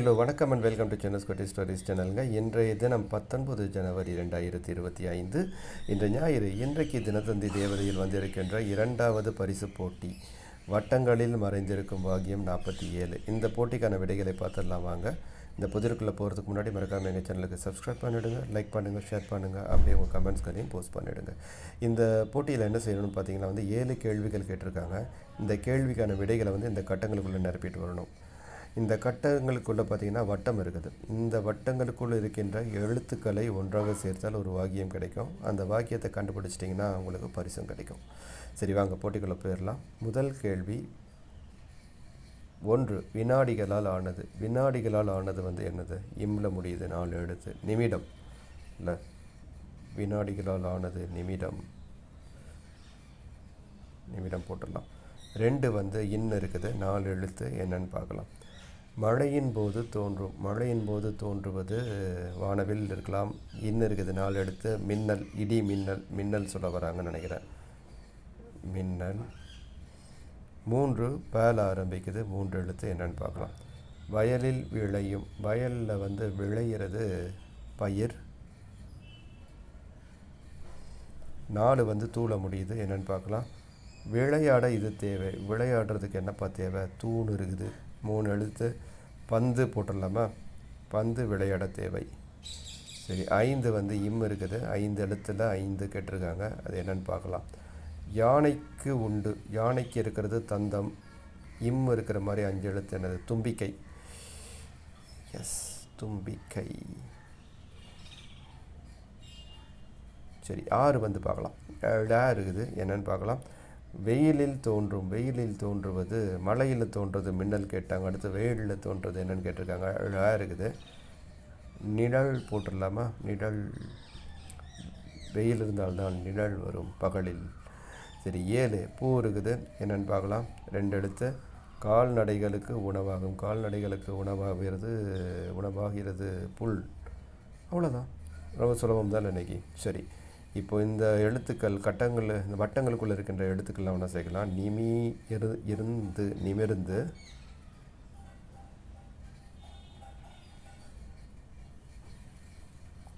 Hello வணக்கம் and welcome to சென்னஸ் கோட்டி stories சேனலுங்க. இன்றைய தினம் 19 ஜனவரி 2025. இன்று ஞாயிறு. இன்றைக்கு தினத்தந்தி தேவதையில் வந்திருக்கின்ற இரண்டாவது பரிசு போட்டி வட்டங்களில் மறைந்திருக்கும் பாக்கியம் 47. இந்த போட்டிக்கான விடைகளை பார்த்துடலாம் வாங்க. இந்த புதிருக்குள்ளே போகிறதுக்கு முன்னாடி மறக்காமல் எங்கள் சேனலுக்கு சப்ஸ்கிரைப் பண்ணிவிடுங்க, லைக் பண்ணுங்கள், ஷேர் பண்ணுங்கள், அப்படியே உங்கள் கமெண்ட்ஸ்களையும் போஸ்ட் பண்ணிவிடுங்க. இந்த போட்டியில் என்ன செய்யணும்னு பார்த்தீங்கன்னா 7 கேள்விகள் கேட்டிருக்காங்க. இந்த கேள்விக்கான விடைகளை இந்த கட்டங்களுக்குள்ளே நிரப்பிட்டு வரணும். இந்த கட்டங்களுக்குள்ளே பார்த்திங்கன்னா வட்டம் இருக்குது. இந்த வட்டங்களுக்குள்ளே இருக்கின்ற எழுத்துக்களை ஒன்றாக சேர்த்தால் ஒரு வாக்கியம் கிடைக்கும். அந்த வாக்கியத்தை கண்டுபிடிச்சிட்டிங்கன்னா உங்களுக்கு பரிசும் கிடைக்கும். சரி வாங்க போட்டிக்குள்ளே போயிடலாம். முதல் கேள்வி 1. வினாடிகளால் ஆனது. வினாடிகளால் ஆனது என்னது? இம்ல முடியுது, 4 எழுத்து. நிமிடம் இல்லை, வினாடிகளால் ஆனது நிமிடம். நிமிடம் போட்டுடலாம். 2 இன் இருக்குது, 4 எழுத்து. என்னன்னு பார்க்கலாம். மழையின் போது தோன்றும். மழையின் போது தோன்றுவது வானவில் இருக்கலாம். இன் இருக்குது, 4 எழுத்து. மின்னல், இடி மின்னல். மின்னல் சொல்ல வராங்கன்னு நினைக்கிறேன். மின்னல். 3 பேல் ஆரம்பிக்குது, 3 எழுத்து. என்னன்னு பார்க்கலாம். வயலில் விளையும். வயலில் விளையிறது பயிர். 4 தூள முடியுது. என்னன்னு பார்க்கலாம். விளையாட இது தேவை. விளையாடுறதுக்கு என்னப்பா தேவை? தூண் இருக்குது, 3 எழுத்து. பந்து போட்டுடலாமா? பந்து விளையாட தேவை. சரி. 5 இம் இருக்குது, 5 எழுத்தில் 5 கேட்டிருக்காங்க. அது என்னன்னு பார்க்கலாம். யானைக்கு உண்டு. யானைக்கு இருக்கிறது தந்தம். இம் இருக்கிற மாதிரி 5 எழுத்து. என்னது? தும்பிக்கை. எஸ், தும்பிக்கை. சரி. 6 பார்க்கலாம். டா இருக்குது. என்னன்னு பார்க்கலாம். வெயிலில் தோன்றும். வெயிலில் தோன்றுவது, மழையில் தோன்றுறது மின்னல் கேட்டாங்க. அடுத்து வெயிலில் தோன்றுறது என்னென்னு கேட்டிருக்காங்க. இருக்குது. நிழல் போட்டுடலாமா? நிழல். வெயில் இருந்தால்தான் நிழல் வரும் பகலில். சரி. 7 பூ இருக்குது. என்னென்னு பார்க்கலாம். 2 எழுத்து. கால்நடைகளுக்கு உணவாகும். கால்நடைகளுக்கு உணவாகிறது புல். அவ்வளோதான். ரொம்ப சுலபம் தான் இன்றைக்கி. சரி. இப்போ இந்த எழுத்துக்கள் கட்டங்கள், இந்த வட்டங்களுக்குள்ளே இருக்கின்ற எழுத்துக்கள்லாம் ஒன்றா சேர்க்கலாம். இருந்து, நிமிர்ந்து.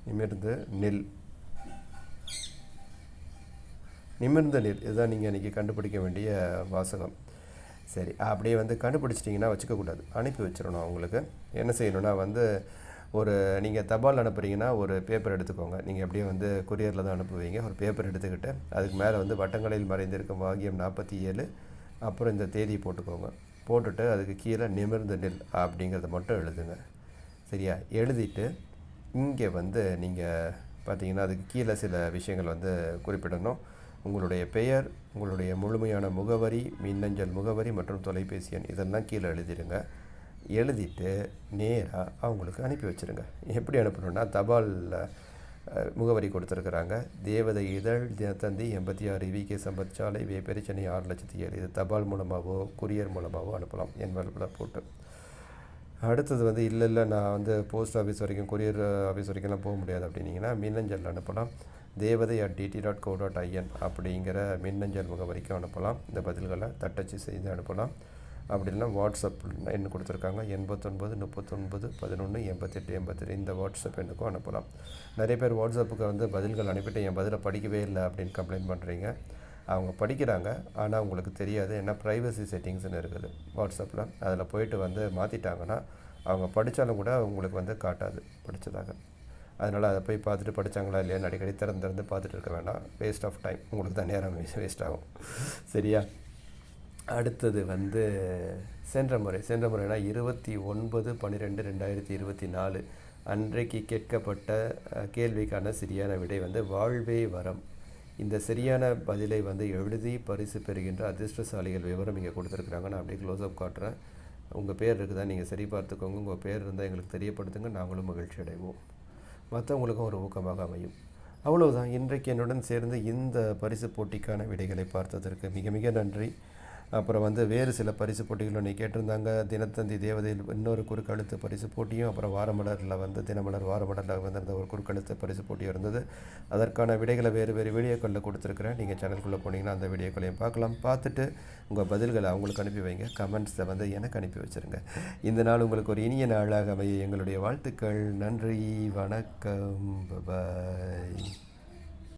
நிமிர்ந்து நெல். நிமிர்ந்த நெல். இதுதான் நீங்கள் இன்றைக்கி கண்டுபிடிக்க வேண்டிய வாசகம். சரி. அப்படியே கண்டுபிடிச்சிட்டிங்கன்னா வச்சுக்கக்கூடாது, அனுப்பி வச்சிடணும். அவங்களுக்கு என்ன செய்யணுன்னா ஒரு நீங்கள் தபால் அனுப்புகிறீங்கன்னா ஒரு பேப்பர் எடுத்துக்கோங்க. நீங்கள் அப்படியே கொரியரில் தான் அனுப்புவீங்க. ஒரு பேப்பர் எடுத்துக்கிட்டு அதுக்கு மேலே வட்டங்களில் மறைந்திருக்கும் வாக்கியம் 47, அப்புறம் இந்த தேதியை போட்டுக்கோங்க. போட்டுட்டு அதுக்கு கீழே நிமிர்ந்த நெல் அப்படிங்கிறத மட்டும் எழுதுங்க. சரியா? எழுதிட்டு இங்கே நீங்கள் பார்த்தீங்கன்னா அதுக்கு கீழே சில விஷயங்கள் குறிப்பிடணும். உங்களுடைய பெயர், உங்களுடைய முழுமையான முகவரி, மின்னஞ்சல் முகவரி மற்றும் தொலைபேசி எண் இதெல்லாம் கீழே எழுதிடுங்க. எழுதிட்டு நேராக அவங்களுக்கு அனுப்பி வச்சுருங்க. எப்படி அனுப்பணுன்னா, தபாலில் முகவரி கொடுத்துருக்குறாங்க. தேவதை இதழ், தினத்தந்தி, 86 விகே சம்பத் சாலை, வேப்பேரி, சென்னை 6,07,000. இது தபால் மூலமாகவோ கொரியர் மூலமாகவோ அனுப்பலாம், என்வெலப்பில் போட்டு. அடுத்தது இல்லை நான் போஸ்ட் ஆஃபீஸ் வரைக்கும், கொரியர் ஆஃபீஸ் வரைக்கும்லாம் போக முடியாது அப்படின்னீங்கன்னா மின்னஞ்சல் அனுப்பலாம். devadai@dt.co.in அப்படிங்கிற மின்னஞ்சல் முகவரிக்கும் அனுப்பலாம். இந்த பதில்களை தட்டச்சு செய்து அனுப்பலாம். அப்படி இல்லைனா வாட்ஸ்அப் எண் கொடுத்துருக்காங்க. 89 39 11 88 82. இந்த வாட்ஸ்அப் எண்ணுக்கும் அனுப்பலாம். நிறைய பேர் வாட்ஸ்அப்புக்கு பதில்கள் அனுப்பிட்டு என் பதிலை படிக்கவே இல்லை அப்படின்னு கம்ப்ளைண்ட் பண்ணுறீங்க. அவங்க படிக்கிறாங்க, ஆனால் உங்களுக்கு தெரியாது. ஏன்னா ப்ரைவசி செட்டிங்ஸ்னு இருக்குது வாட்ஸ்அப்பில். அதில் போயிட்டு மாற்றிட்டாங்கன்னா அவங்க படித்தாலும் கூட உங்களுக்கு காட்டாது படித்ததாக. அதனால் அதை போய் பார்த்துட்டு படித்தாங்களா இல்லையான்னு அடிக்கடி திறந்து பார்த்துட்டு இருக்க வேண்டாம். Waste of time. உங்களுக்கு தான் நேரம் வேஸ்ட் ஆகும். சரியா? அடுத்தது சென்ற முறைனா 29/12/2024 அன்றைக்கு கேட்கப்பட்ட கேள்விக்கான சரியான விடை வாழ்வே வரம். இந்த சரியான பதிலை எழுதி பரிசு பெறுகின்ற அதிர்ஷ்டசாலிகள் விவரம் இங்கே கொடுத்துருக்குறாங்க. நான் அப்படியே க்ளோஸ்அப் காட்டுறேன். உங்கள் பேர் இருக்குதா நீங்கள் சரி பார்த்துக்கோங்க. உங்கள் பேர் இருந்தால் எங்களுக்கு தெரியப்படுத்துங்க, நாங்களும் மகிழ்ச்சி அடைவோம். மற்றவங்களுக்கும் ஒரு ஊக்கமாக அமையும். அவ்வளவுதான். இன்றைக்கு என்னுடன் சேர்ந்து இந்த பரிசு போட்டிக்கான விடைகளை பார்த்ததற்கு மிக மிக நன்றி. அப்புறம் வந்து வேறு சில பரிசு போட்டிகளும் நீ கேட்டிருந்தாங்க. தினத்தந்தி தேவதையில் இன்னொரு குறுக்கெழுத்து பரிசு போட்டியும், அப்புறம் வாரமலரில் வந்து தினமலர் வாரமலரில் வந்திருந்த ஒரு குறுக்கெழுத்து பரிசு போட்டியும் இருந்தது. அதற்கான விடைகளை வேறு வேறு வீடியோக்களில் கொடுத்துருக்குறேன். நீங்கள் சேனலுக்குள்ளே போனீங்கன்னா அந்த வீடியோக்களையும் பார்க்கலாம். பார்த்துட்டு உங்கள் பதில்களை அவங்களுக்கு அனுப்பி வைங்க. கமெண்ட்ஸை வந்து எனக்கு அனுப்பி வச்சுருங்க. இந்த நாள் உங்களுக்கு ஒரு இனிய நாளாக அமைய எங்களுடைய வாழ்த்துக்கள். நன்றி, வணக்கம், பாய்.